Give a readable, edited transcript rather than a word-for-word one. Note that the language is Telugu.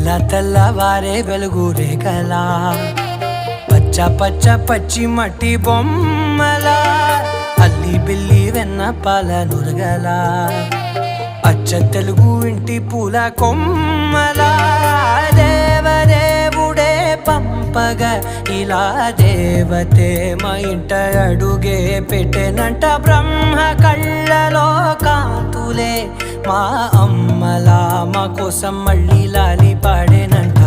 ఇలా తెల్లవారే వెలుగు రేఖలా పచ్చ పచ్చ పచ్చి మట్టి బొమ్మలా అల్లి బిల్లి వెన్న పాల నురగలా అచ్చ తెలుగు ఇంటి పూల కొమ్మలా దేవదేవుడే పంపగా ఇలా దేవతే మా ఇంట అడుగే పెట్టెనంట బ్రహ్మ కళ్ళలో కాంతులే మా అమ్మలా మా కోసం మళ్ళీ లాలి పాడేనంట.